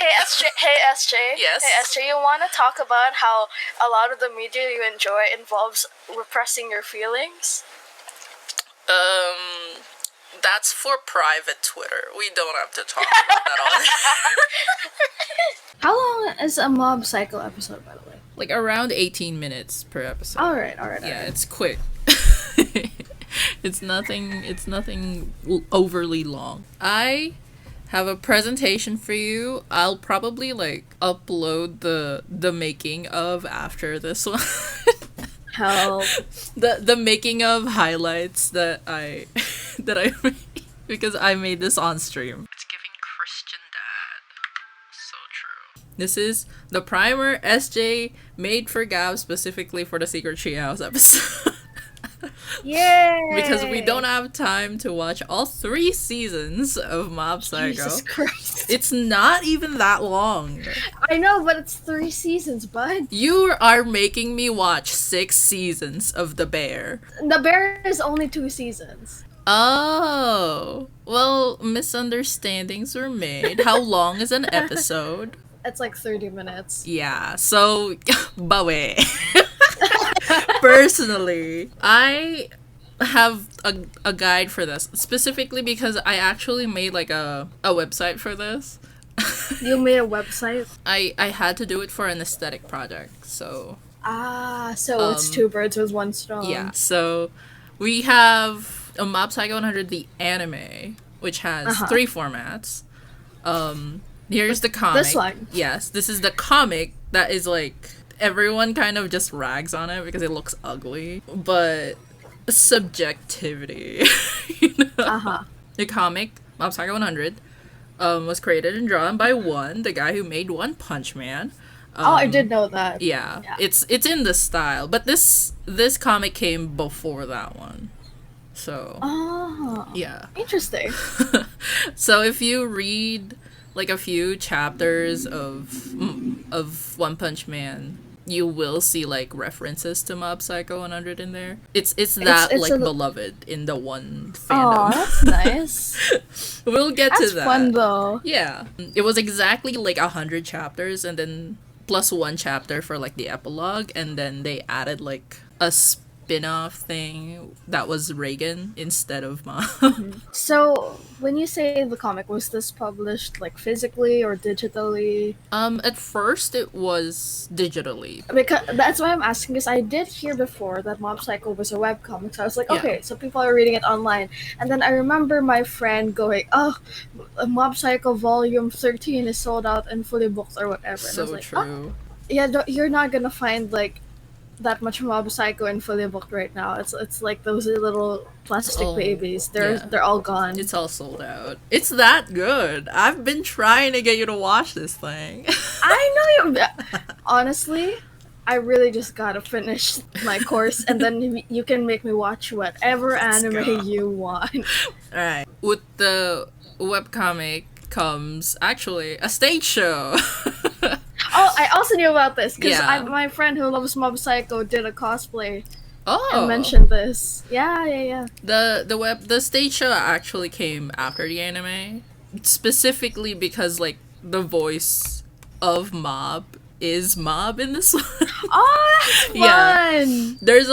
Hey SJ, Yes. Hey SJ, you want to talk about how a lot of the media you enjoy involves repressing your feelings? That's for private Twitter. We don't have to talk about that on. How long is a Mob Psycho episode, by the way? Like around 18 minutes per episode. All right. Yeah, it's quick. It's nothing overly long. I have a presentation for you. I'll probably upload the making of after this one. Help. The making of highlights that I made because I made this on stream. It's giving Christian dad. So true. This is the primer SJ made for Gab specifically for the Secret Treehouse episode. Yay! Because we don't have time to watch all 3 seasons of Mob Psycho. Jesus Christ. It's not even that long. I know, but it's 3 seasons, bud. You are making me watch 6 seasons of The Bear. The Bear is only 2 seasons. Oh. Well, misunderstandings were made. How long is an episode? It's like 30 minutes. Yeah, so, bawe. Personally, I have a guide for this, specifically because I actually made a website for this. You made a website? I had to do it for an aesthetic project, so... So it's 2 birds with 1 stone. Yeah, so we have a Mob Psycho 100, the anime, which has 3 formats. Here's the comic. This one? Yes, this is the comic that is everyone kind of just rags on it because it looks ugly, but subjectivity. You know? The comic Mob Psycho 100 was created and drawn by the guy who made One Punch Man. I did know that. Yeah, it's in the style, but this comic came before that one. So yeah, interesting. So if you read a few chapters of One Punch Man, you will see references to Mob Psycho 100 in there. It's beloved in the one fandom. Oh, that's nice. We'll get to that. That's fun though. Yeah, it was exactly 100 chapters, and then plus 1 chapter for the epilogue, and then they added a spin-off thing that was Reagan instead of Mom. So when you say the comic, was this published physically or digitally? At first it was digitally. Because that's why I'm asking, because I did hear before that Mob Psycho was a webcomic, so I was like, okay, so people are reading it online. And then I remember my friend going, Mob Psycho volume 13 is sold out and fully booked or whatever. And So I was like, true. You're not gonna find that much Mob Psycho and fully booked right now. It's like those little plastic babies. They're all gone. It's all sold out. It's that good. I've been trying to get you to watch this thing. I know you. Honestly, I really just gotta finish my course, and then you can make me watch whatever anime you want. All right. With the webcomic comes actually a stage show. Oh, I also knew about this because my friend who loves Mob Psycho did a cosplay. And mentioned this. Yeah. The stage show actually came after the anime, specifically because the voice of Mob is Mob in this one. Oh, that's fun. Yeah. There's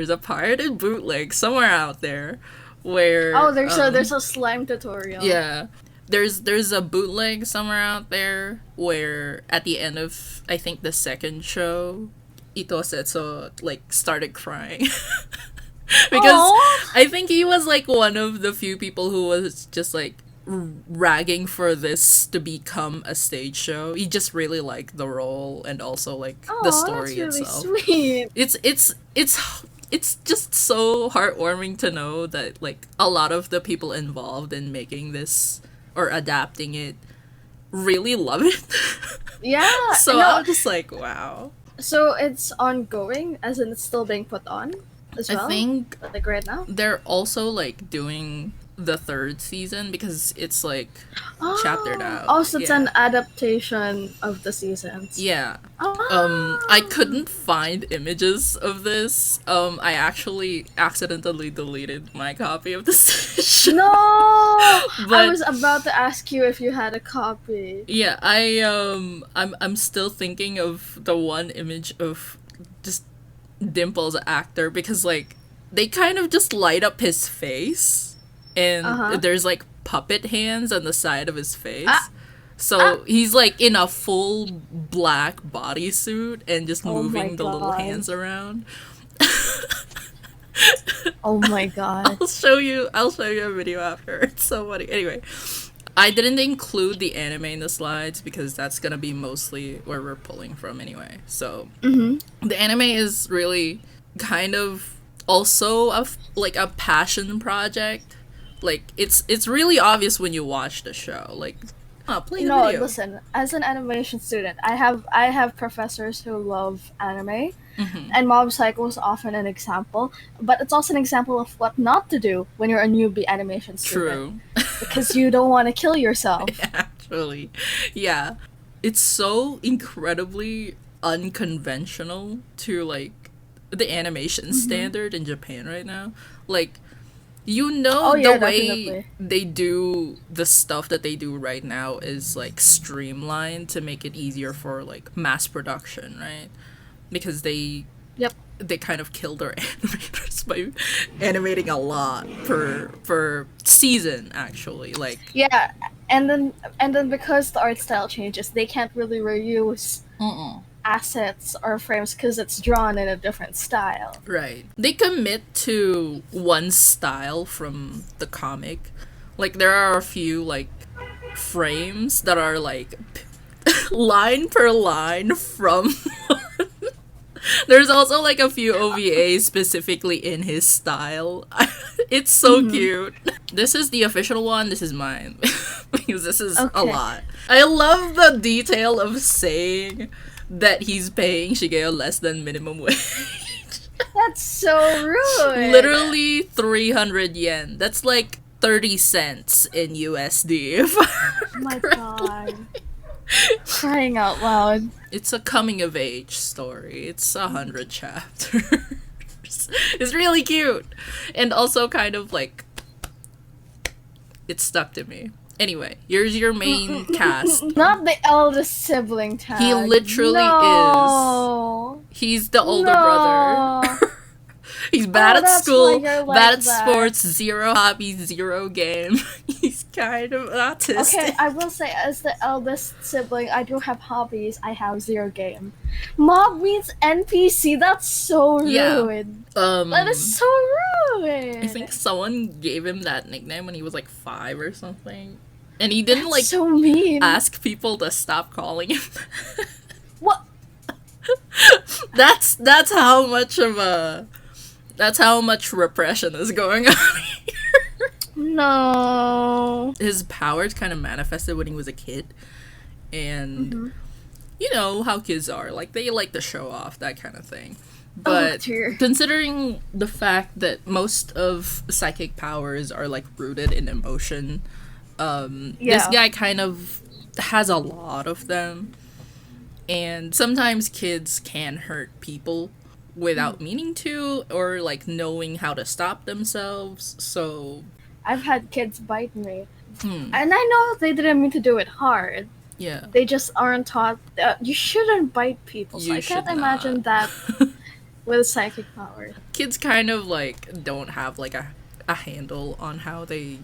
a pirated bootleg somewhere out there where there's a slime tutorial. Yeah. There's a bootleg somewhere out there where at the end of I think the second show, Ito Setsu started crying. Because I think he was one of the few people who was just ragging for this to become a stage show. He just really liked the role and also the story that's really itself. Sweet. It's just so heartwarming to know that a lot of the people involved in making this or adapting it really love it. Yeah. So I'm just wow. So it's ongoing, as in it's still being put on as well? I think right now? they're also doing the third season because it's like chaptered Oh, out. oh, so it's Yeah. an adaptation of the seasons. Yeah. I Oh. couldn't find images of this. I actually accidentally deleted my copy of the show. No! I But was about to ask you if you had a copy. yeah, I'm still thinking of the one image of just Dimple's actor because like they kind of just light up his face Uh and huh. there's like puppet hands on the side of his Ah, face. ah. So he's like in a full black bodysuit and just Oh my moving the little god. hands around. Oh my god. I'll show you a video after. It's so funny. Anyway, I didn't include the anime in the slides because that's gonna be mostly where we're pulling from anyway. So Mm-hmm. the anime is really kind of also like a passion project. Like it's really obvious when you watch the show. Like, play the No, video. listen. As an animation student, I have professors who love anime, Hmm. and Mob Psycho is often an example. But it's also an example of what not to do when you're a newbie animation student, True. because you don't want to kill yourself. Actually, yeah, it's so incredibly unconventional to like the animation Mm-hmm. standard in Japan right now. Like, Oh the yeah, way definitely. they do the stuff that they do right now is like streamlined to make it easier for like mass production, right? Because Yep. they kind of kill their animators by animating a lot per season actually. Like, Yeah, and then because the art style changes, they can't really reuse mm-mm. assets or frames because it's drawn in a different style. Right. They commit to one style from the comic. Like there are a few like frames that are like line per line from There's also like a few OVAs specifically in his style. It's so Mm-hmm. cute. This is the official one. This is mine because this is a Okay. lot. I love the detail of saying that he's paying Shigeo less than minimum wage. That's so rude. Literally 300 yen. That's like 30 cents in USD. If I Oh my correctly. god. Crying out loud. It's a coming of age story. It's 100 chapters. It's really cute. And also kind of like it stuck to me. Anyway, here's your main cast. Not the eldest sibling He tag. literally is. No. He's the older brother. No. He's bad Oh, at that's why school, you're bad like at that. sports, zero hobbies, zero game. He's kind of Okay, autistic. I will say, as the eldest sibling, I do have hobbies. I have zero game. Mob means NPC. That's so Yeah. rude. That is so I think rude. someone gave him that nickname when he was like 5 or something. And he didn't That's like so mean. ask people to stop calling him. What? That's how much of a that's how much repression is going on here. No. His powers kind of manifested when he was a kid. And Mm-hmm. you know how kids are. Like they like to show off, that kind of thing. Oh But dear. considering the fact that most of psychic powers are like rooted in emotion, this Yeah. guy kind of has a lot of them. And sometimes kids can hurt people without meaning to or like knowing how to stop themselves. So, I've had kids bite me, hmm, and I know they didn't mean to do it hard. yeah, They just aren't taught. You shouldn't bite people, so you I can't should not. imagine that with psychic powers. Kids kind of like don't have like a handle on how they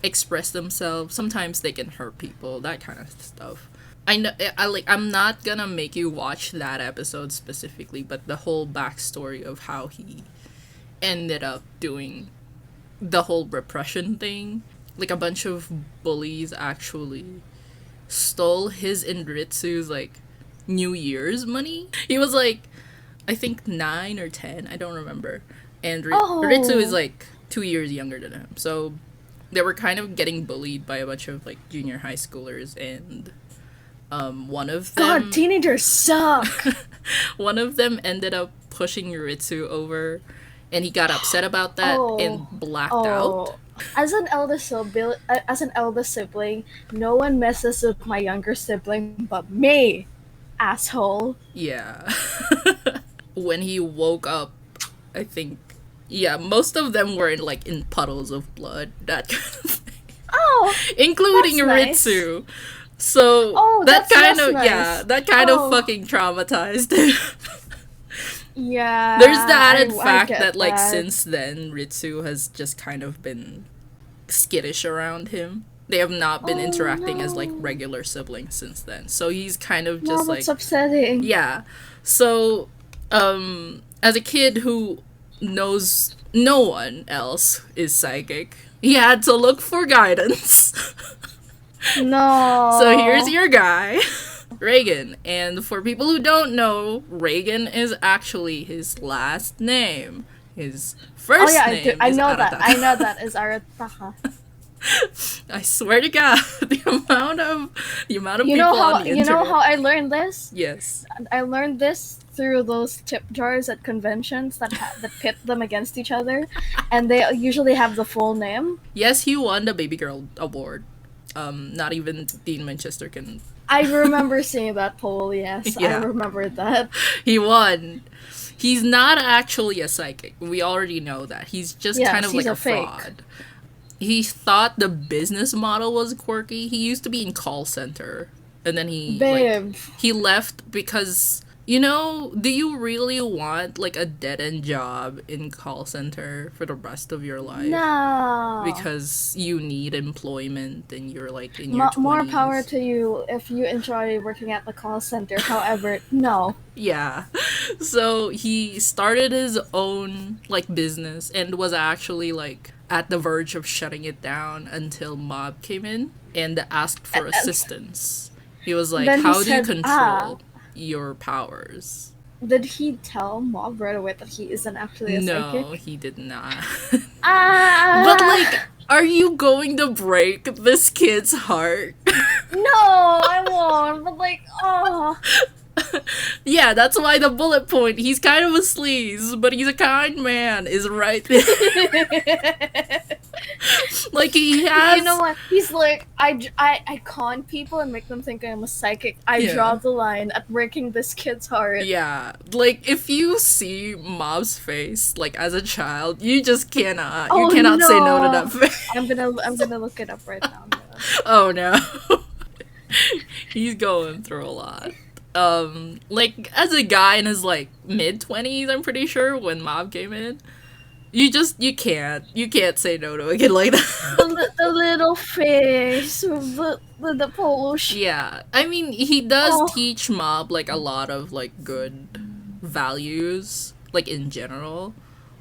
express themselves. Sometimes they can hurt people, that kind of stuff. I know I'm not gonna make you watch that episode specifically, but the whole backstory of how he ended up doing the whole repression thing. Like a bunch of bullies actually stole his and Ritsu's like New Year's money. He was like I think 9 or 10, I don't remember. And Ritsu is Oh, like 2 years younger than him. So they were kind of getting bullied by a bunch of like junior high schoolers and one of God, them teenagers suck. one of them ended up pushing Ritsu over and he got upset about that Oh, and blacked out. oh, As an eldest sibling, no one messes with my younger sibling but me, asshole. Yeah. When he woke up, I think, yeah, most of them were in puddles of blood, that kind of thing, Oh, including that's nice. Ritsu. So Oh, that that's kind less of, yeah, nice. that kind of Oh, fucking traumatized him. There's the yeah, added I fact get that that. since then Ritsu has just kind of been skittish around him. They have not been Oh interacting as no. regular siblings since then. So he's kind of No, just that's like, upsetting. yeah. So as a kid who knows no one else is psychic, he had to look for guidance. So here's No. your guy, Reagan. And for people who don't know, Reagan is actually his last name. His Oh yeah, first I do. name is I Arataka. know that is Arataka. I swear to God, the amount of people on the You know internet. how I learned this? Yes. I learned this through those tip jars at conventions that pit them against each other, and they usually have the full name. Yes, he won the Baby Girl award. Not even Dean Manchester can. I remember seeing that poll. Yes, I Yeah, remember that. he won. He's not actually a psychic. We already know that. He's just kind Yes, of he's like a a fake. fraud. He thought the business model was quirky. He used to be in call center, and then Babe. he left because, do you really want like a dead end job in call center for the rest of your life? No. Because you need employment and you're like in your More power 20s. to you if you enjoy working at the call center. However, no. Yeah. So he started his own like business and was actually like at the verge of shutting it down until Mob came in and asked for And assistance. He was like, then he "How do you said, ah. control your powers?" Did he tell Mob right away that he isn't actually a No, psychic? he did not. But like, Ah! are you going to break this kid's heart? No, I won't. But like, oh. Yeah, that's why the bullet point. He's kind of a sleaze, but he's a kind man. Is right there. Like he You know has. what? He's like, I con people and make them think I'm a psychic. I draw Yeah. the line at breaking this kid's heart. Yeah, like if you see Mob's face, like as a child, you just cannot, you Oh cannot say no to no! that face. I'm gonna look it up right now. Oh no, he's going through a lot. Like as a guy in his like mid 20s, I'm pretty sure when Mob came in, you can't say no to a kid like that. The little face with the polo Yeah, I mean he does Oh, teach Mob like a lot of like good values, like in general.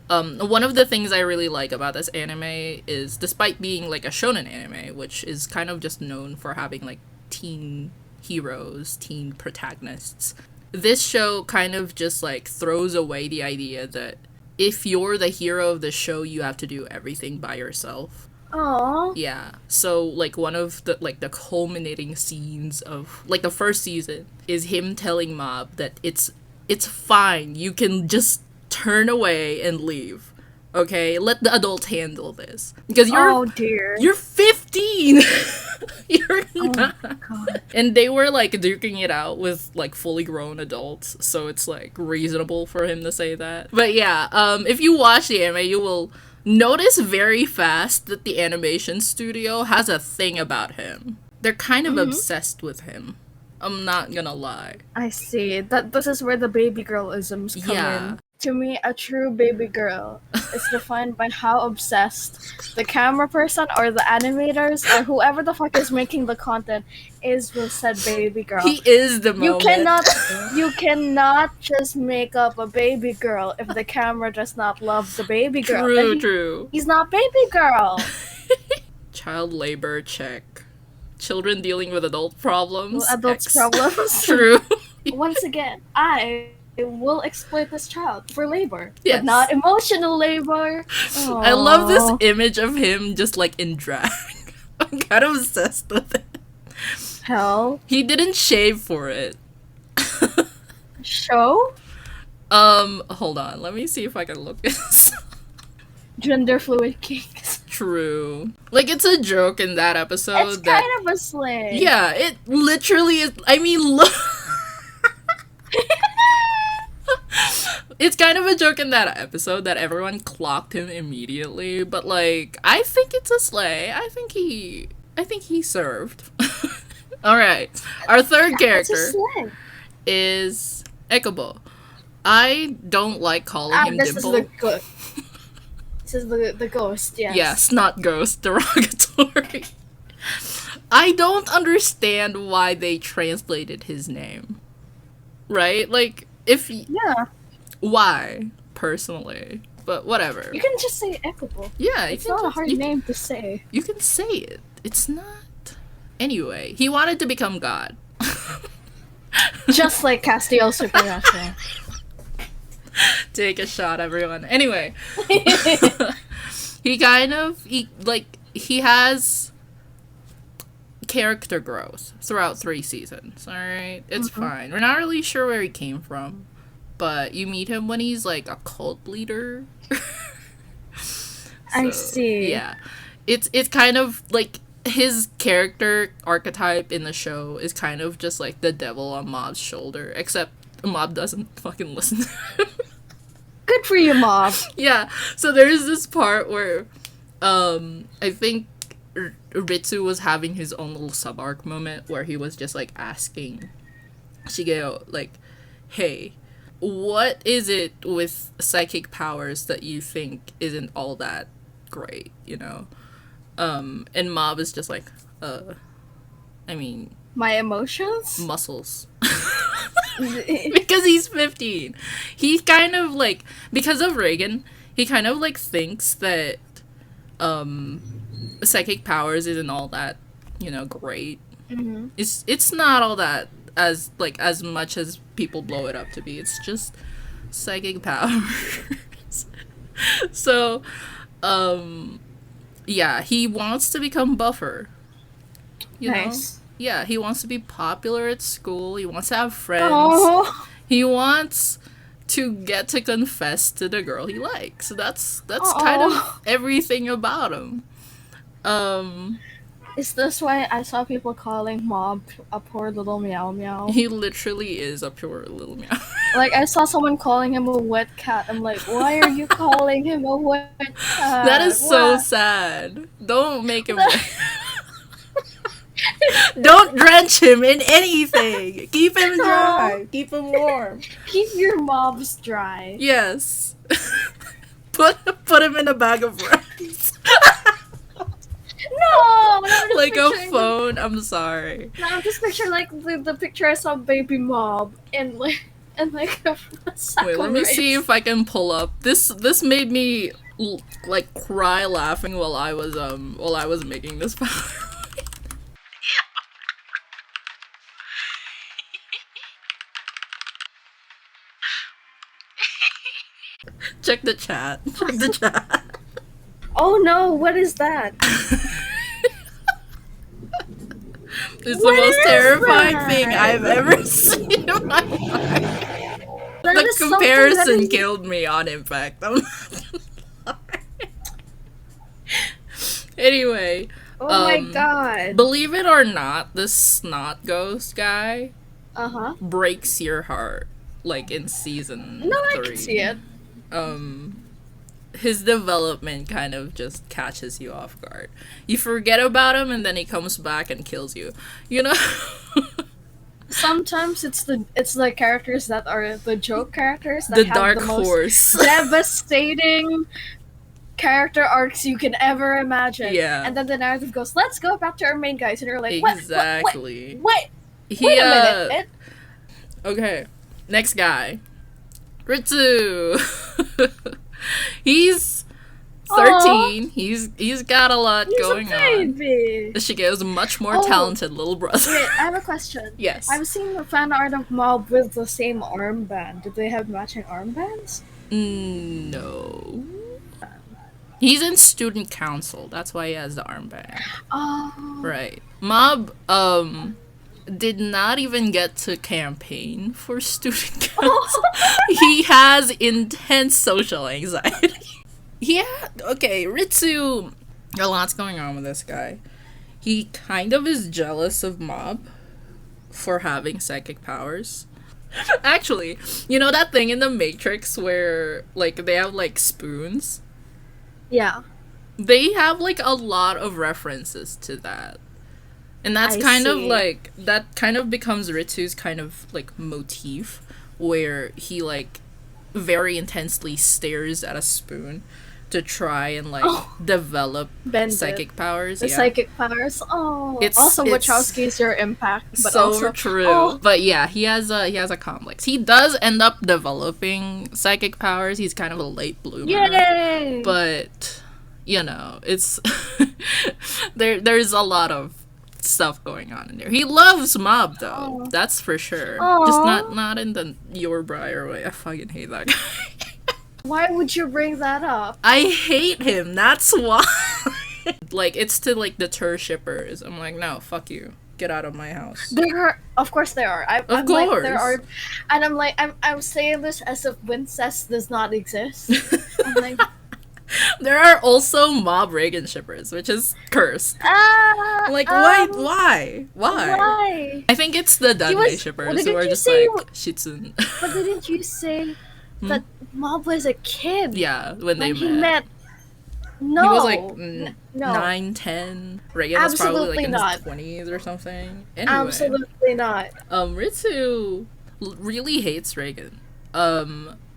One of the things I really like about this anime is, despite being like a shonen anime, which is kind of just known for having like teen heroes, teen protagonists, this show kind of just like throws away the idea that if you're the hero of the show, you have to do everything by yourself. oh, Yeah. So like one of the culminating scenes of like the first season is him telling Mob that it's fine. You can just turn away and leave. Okay? Let the adults handle this. Because oh dear. you're 15. You're Oh my not. god. And they were like duking it out with like fully grown adults, so it's like reasonable for him to say that. But yeah, if you watch the anime, you will notice very fast that the animation studio has a thing about him. They're kind of Hmm. obsessed with him. I'm not gonna lie. I see. That this is where the baby girl isms come Yeah. in. To me, a true baby girl is defined by how obsessed the camera person or the animators or whoever the fuck is making the content is with said baby girl. He is the You moment. cannot just make up a baby girl if the camera does not love the baby girl. Then True, true. he's not baby girl. Child labor check. Children dealing with adult problems. Adults' X. problems. True. Once again, I will exploit this child for labor, but Yes. not emotional labor. I love this Aww. image of him just like in drag. I'm kind of obsessed with it. Hell. He didn't shave for it. Show? Hold on. Let me see if I can look this. Gender fluid kinks. True. Like, it's a joke in that episode It's that... kind of a slay. Yeah, it literally is. I mean, look... It's kind of a joke in that episode that everyone clocked him immediately, but, like, I think it's a slay. I think he served. Alright. Our third It's a character slay. is Ekubo. I don't like calling him This Dimple. is the good. This is the ghost, yes. Yes, not ghost, derogatory. I don't understand why they translated his name. Right? Like, Yeah. why, personally? But whatever. You can just say Equable. Yeah, It's not a hard you, name to say. you can say it. It's not. Anyway, he wanted to become God. Just like Castiel Supernatural. Take a shot, everyone. Anyway, he has character growth throughout 3 seasons. All right, it's fine. We're not really sure where he came from, but you meet him when he's like a cult leader. I see. Yeah, it's kind of like his character archetype in the show is kind of just like the devil on Mob's shoulder, except Mob doesn't fucking listen. Good for you, Mob. Yeah, so there's this part where I think Ritsu was having his own little sub-arc moment where he was just like asking Shigeo, like, hey, what is it with psychic powers that you think isn't all that great, you know? And Mob is just like, I mean, My emotions? muscles. Because he's 15. He kind of like, because of Reagan, he kind of like thinks that psychic powers isn't all that, you know, great. Mm-hmm. It's not all that as much as people blow it up to be. It's just psychic powers. So, yeah, he wants to become buffer. You Nice. know? Yeah, he wants to be popular at school. He wants to have friends. Oh. He wants to get to confess to the girl he likes. So that's kind Aw. of everything about him. Is this why I saw people calling Mob a poor little meow meow? He literally is a pure little meow. Like, I saw someone calling him a wet cat. I'm like, why are you calling him a wet cat? That is so What? sad. Don't make him. Don't drench him in anything. Keep him dry. Keep him warm. Keep your mobs dry. Yes. Put him in a bag of rice. No! I'm Like a picturing- phone. I'm sorry. No, I'm just picturing like the picture I saw of baby Mob in like a sack Wait, of let me rice. see if I can pull up. This made me like cry laughing while I was making this power. Check the chat. Check the chat. Oh no! What is that? It's What the most is terrifying that? thing I've ever seen in my life. That The is something comparison that is- killed me on impact. I'm not Anyway, Oh my god. believe it or not, this snot ghost guy Uh-huh. breaks your heart, like in season No, 3. I can see it. His development kind of just catches you off guard. You forget about him and then he comes back and kills you. You know? Sometimes it's the characters that are the joke characters that The have dark the most horse. devastating character arcs you can ever imagine. Yeah. And then the narrative goes, "Let's go back to our main guys," and you're like, "What? Exactly. Wait, He, wait a minute." Okay, next guy. Ritsu. He's 13. He's got a lot He's going a on. baby. Shigeo's a much more Oh. talented little brother. Wait, I have a question. Yes. I've seen the fan art of Mob with the same armband. Did they have matching armbands? No. He's in student council. That's why he has the armband. Oh. Right. Mob did not even get to campaign for student council. He has intense social anxiety. Yeah, okay, Ritsu A lot's going on with this guy. He kind of is jealous of Mob for having psychic powers. Actually, you know that thing in the Matrix where like they have like spoons? Yeah, They have like a lot of references to that. And that's I kind of see. like that kind of becomes Ritsu's kind of like motif where he like very intensely stares at a spoon to try and like Oh, develop Bendit. psychic powers. The Yeah. psychic powers. Oh, It's also it's Wachowski's your impact, but so also true. oh, But yeah, he has a complex. He does end up developing psychic powers. He's kind of a late bloomer. yay! But you know, it's there's a lot of stuff going on in there. He loves Mob though. Oh, That's for sure. Just not oh, not in the your Briar way. I fucking hate that guy. why would you bring that up? I hate him. That's why. Like it's to like deter shippers. I'm like, no, fuck you. Get out of my house. There are, of course, there are. Of I'm like, there course. are, and I'm like, I'm saying this as if Wincest does not exist. I'm like, There are also Mob Reagan shippers, which is cursed. ah, Like, why? why? I think it's the He Dudley was. shippers who Didn't are you just say? like Shitsun. But didn't you say Hmm? that Mob was a kid Yeah, when they when he met. met? He was like No, no, 9, 10. Reagan was probably like absolutely in not. his 20s or something. Anyway, Absolutely not. Ritsu really hates Reagan.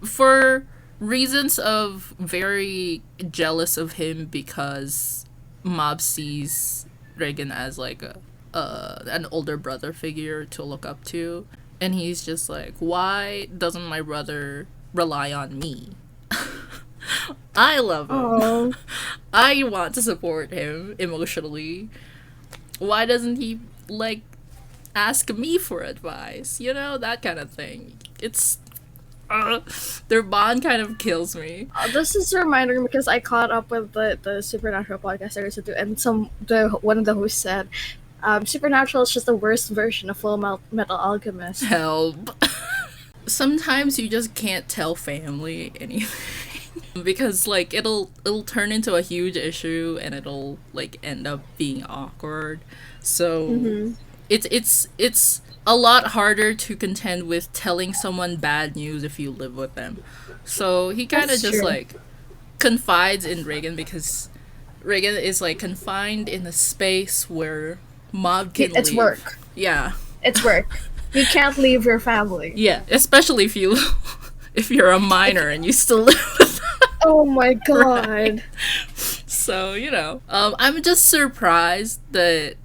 For reasons of very jealous of him because Mob sees Reagan as like a an older brother figure to look up to, and he's just like, why doesn't my brother rely on me? I love him. Oh, I want to support him emotionally. Why doesn't he like ask me for advice? You know, that kind of thing. It's uh, their bond kind of kills me. this is a reminder because I caught up with the Supernatural podcast I listened to, and one of the hosts said, Supernatural is just the worst version of Metal Alchemist. Help. Sometimes you just can't tell family anything because like it'll turn into a huge issue and it'll like end up being awkward. So Mm-hmm. it's a lot harder to contend with telling someone bad news if you live with them. So he kind of That's just true. like confides in Reagan because Reagan is like confined in a space where Mob can It's leave. work. Yeah. It's work. You can't leave your family. Yeah, especially if you if you're a minor and you still live with them. Oh my god. So, you know, I'm just surprised that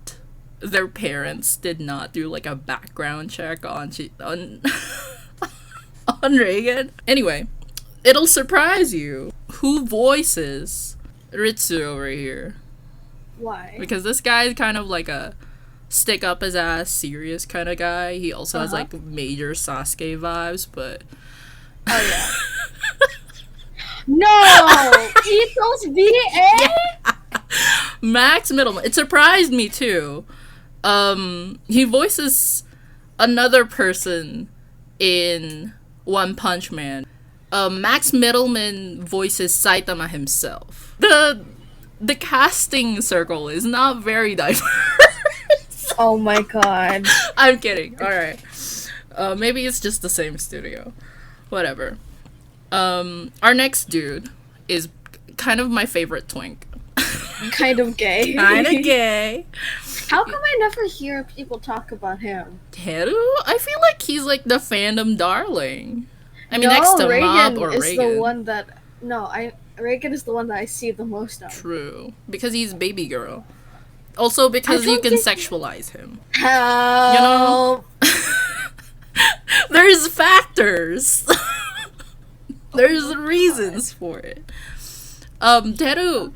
their parents did not do like a background check on on Reagan. Anyway, it'll surprise you who voices Ritsu over here Why? because this guy is kind of like a stick up his ass serious kind of guy. He also has Uh-huh. like major Sasuke vibes, but Oh yeah. No! Ethos VA? Max Middleman. It surprised me too. He voices another person in One Punch Man. Max Middleman voices Saitama himself. The casting circle is not very diverse. Oh my god. I'm kidding. All right. Maybe it's just the same studio. Whatever. Our next dude is kind of my favorite twink. Kind of gay. Kinda gay. How come I never hear people talk about him? Teru? I feel like he's like the fandom darling. I mean, No, next to Reagan Mob or is Reagan. the one that Reagan is the one that I see the most of. True. Because he's baby girl. Also because you don't can think- sexualize him. Help! There's factors. There's reasons for it. Teru.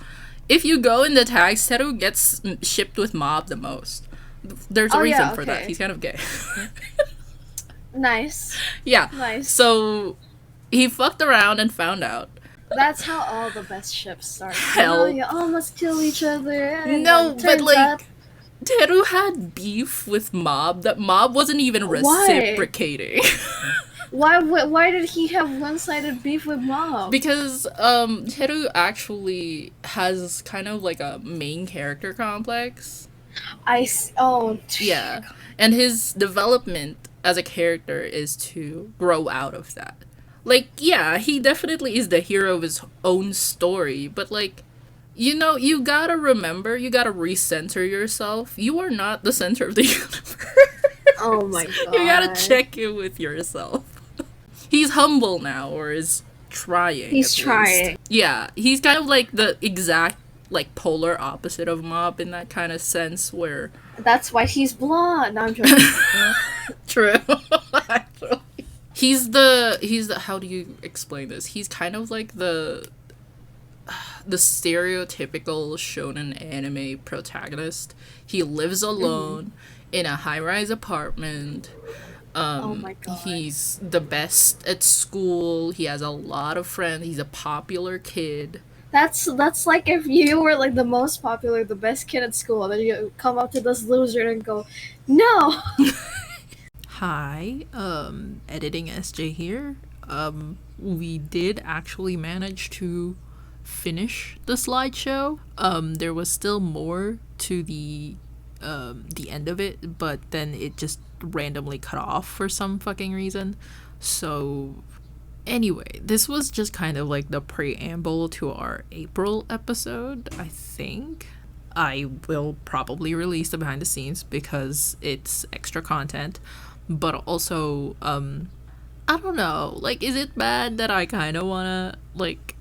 If you go in the tags, Teru gets shipped with Mob the most. There's a Oh, reason yeah, for that. okay. He's kind of gay. Nice. Yeah. Nice. So he fucked around and found out. That's how all the best ships start. Hell. You almost kill each other. And No, then but turns like out- Teru had beef with Mob that Mob wasn't even Why? reciprocating. Why did he have one-sided beef with Mom? Because Teru actually has kind of like a main character complex. Oh, Yeah. And his development as a character is to grow out of that. Like, yeah, he definitely is the hero of his own story, but like, you know, you gotta remember, you gotta recenter yourself. You are not the center of the universe. oh my You gotta god. check in with yourself. He's humble now, or is trying He's at least. trying. Yeah, he's kind of like the exact like polar opposite of Mob in that kind of sense where That's why he's blonde. No, I'm joking. true. Actually. He's the how do you explain this? He's kind of like the stereotypical shonen anime protagonist. He lives alone in a high-rise apartment. Oh my god. He's the best at school. He has a lot of friends. He's a popular kid. That's like if you were like the most popular, the best kid at school, then you come up to this loser and go, "No." Hi, editing SJ here. We did actually manage to finish the slideshow. There was still more to the end of it, but then it just randomly cut off for some fucking reason. So anyway, this was just kind of like the preamble to our April episode, I think. I will probably release the behind the scenes because it's extra content, but also I don't know, like, is it bad that I kind of want to like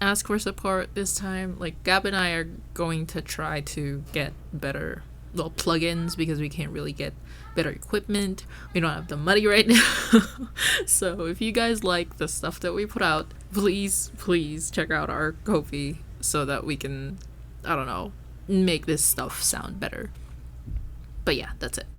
ask for support this time? Like, Gab and I are going to try to get better, well, plugins because we can't really get better equipment. We don't have the money right now. So if you guys like the stuff that we put out, please check out our Ko-fi so that we can, I don't know, make this stuff sound better. But yeah, that's it.